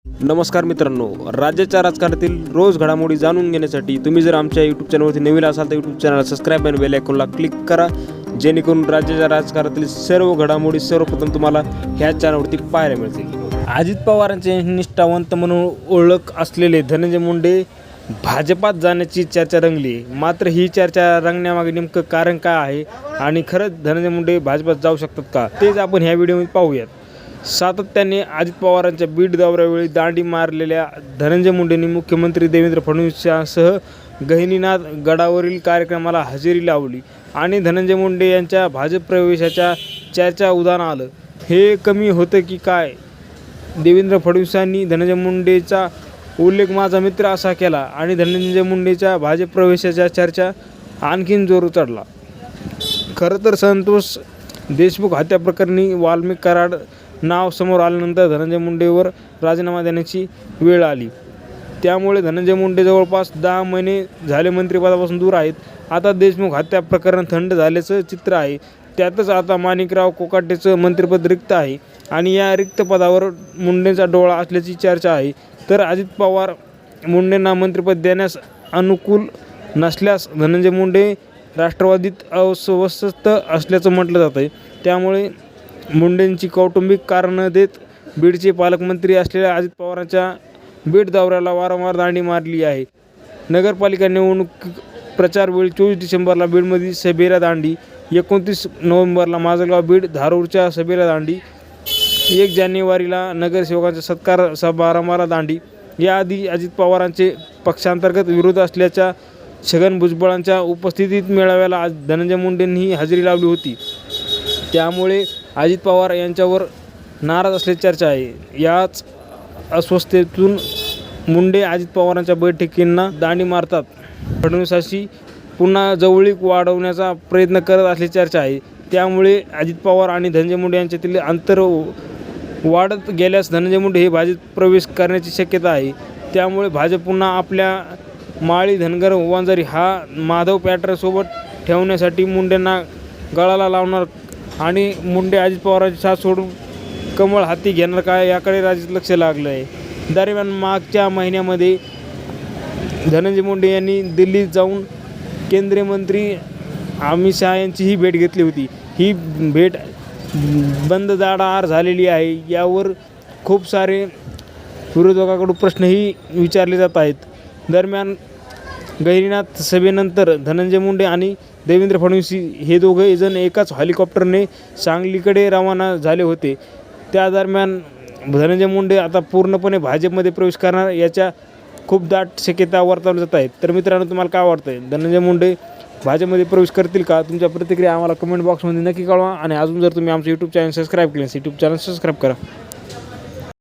नमस्कार मित्रांनो, राज्याच्या राजकारणातील रोज घडामोडी जाणून घेण्यासाठी तुम्ही जर आमच्या यूट्यूब चॅनलवरती नवीन असाल तर यूट्यूब चॅनलला सबस्क्राईब आणि बेल आयकॉनला क्लिक करा, जेणेकरून राज्याच्या राजकारणातील सर्व घडामोडी सर्वप्रथम तुम्हाला ह्या चॅनलवरती पाहायला मिळतील. अजित पवारांचे निष्ठावंत म्हणून ओळख असलेले धनंजय मुंडे भाजपात जाण्याची चर्चा रंगली. मात्र ही चर्चा रंगण्यामागे नेमकं कारण काय आहे आणि खरंच धनंजय मुंडे भाजपात जाऊ शकतात का, तेच आपण ह्या व्हिडिओमध्ये पाहूयात. सातत्याने अजित पवारांच्या बीड दौऱ्यावेळी दांडी मारलेल्या धनंजय मुंडेंनी मुख्यमंत्री देवेंद्र फडणवीस यांसह गहिनीनाथ गडावरील कार्यक्रमाला हजेरी लावली आणि धनंजय मुंडे यांच्या भाजप प्रवेशाच्या चर्चा उधाण आलं. हे कमी होतं की काय? देवेंद्र फडणवीसांनी धनंजय मुंडेचा उल्लेख माझा मित्र असा केला आणि धनंजय मुंडेच्या भाजप प्रवेशाच्या चर्चा आणखीन जोर चढला. खरं तर संतोष देशमुख हत्याप्रकरणी वाल्मिक कराड नाव समोर आल्यानंतर धनंजय मुंडेवर राजीनामा देण्याची वेळ आली. त्यामुळे धनंजय मुंडे जवळपास 10 महिने झाले मंत्रिपदापासून दूर आहेत. आता देशमुख हत्या प्रकरण थंड झाल्याचं चित्र आहे. त्यातच आता माणिकराव कोकाटेचं मंत्रिपद रिक्त आहे आणि या रिक्त पदावर मुंडेंचा डोळा असल्याची चर्चा आहे. तर अजित पवार मुंडेंना मंत्रिपद देण्यास अनुकूल नसल्यास धनंजय मुंडे राष्ट्रवादीत अस्वस्थ असल्याचं म्हटलं जातं आहे. त्यामुळे मुंडेंची कौटुंबिक कारणं देत बीडचे पालकमंत्री असलेल्या अजित पवारांच्या बीड दौऱ्याला वारंवार दांडी मारली आहे. नगरपालिका निवडणूक प्रचारवेळी 24 डिसेंबरला बीडमध्ये सभेला दांडी, 29 नोव्हेंबरला माजलगाव बीड धारूरच्या सभेला दांडी, 1 जानेवारीला नगरसेवकांच्या सत्कार समारंभाला दांडी. याआधी अजित पवारांचे पक्षांतर्गत विरोध असल्याच्या छगन भुजबळांच्या उपस्थितीत मेळाव्याला धनंजय मुंडेंनी हजेरी लावली होती. त्यामुळे अजित पवार यांच्यावर नाराज असल्याची चर्चा आहे. याच अस्वस्थतेतून मुंडे अजित पवारांच्या बैठकींना दांडी मारतात फडणवीसांशी पुन्हा जवळीक वाढवण्याचा प्रयत्न करत असल्याची चर्चा आहे. त्यामुळे अजित पवार आणि धनंजय मुंडे यांच्यातील अंतर वाढत गेल्यास धनंजय मुंडे हे भाजप प्रवेश करण्याची शक्यता आहे. त्यामुळे भाजप पुन्हा आपल्या माळी धनगर वंजारी हा माधव पॅटर्नसोबत ठेवण्यासाठी मुंडेंना गळाला लावणार आणि मुंडे अजित पवारांची साथ सोडून कमळ हाती घेणार काय याकडे राज्यात लक्ष लागलं आहे. दरम्यान मागच्या महिन्यामध्ये धनंजय मुंडे यांनी दिल्लीत जाऊन केंद्रीय मंत्री अमित शहा यांचीही भेट घेतली होती. ही भेट बंद दाराआड झालेली आहे. यावर खूप सारे विरोधकाकडून प्रश्नही विचारले जात आहेत. दरम्यान गहिनीनाथ सभेनंतर धनंजय मुंडे आणि देवेंद्र फडणवीस हे दोघे जण एकाच हेलिकॉप्टरने सांगलीकडे रवाना झाले होते. त्या दरम्यान धनंजय मुंडे आता पूर्णपणे भाजपमध्ये प्रवेश करणार याच्या खूप दाट शक्यता वर्तवल्या जात आहेत. तर मित्रांनो, तुम्हाला काय वाटतं आहे? धनंजय मुंडे भाजपमध्ये प्रवेश करतील का? तुमच्या प्रतिक्रिया आम्हाला कमेंट बॉक्समध्ये नक्की कळवा आणि अजून जर तुम्ही आमचं यूट्यूब चॅनल सबस्क्राईब केलं यूट्यूब चॅनल सबस्क्राईब करा.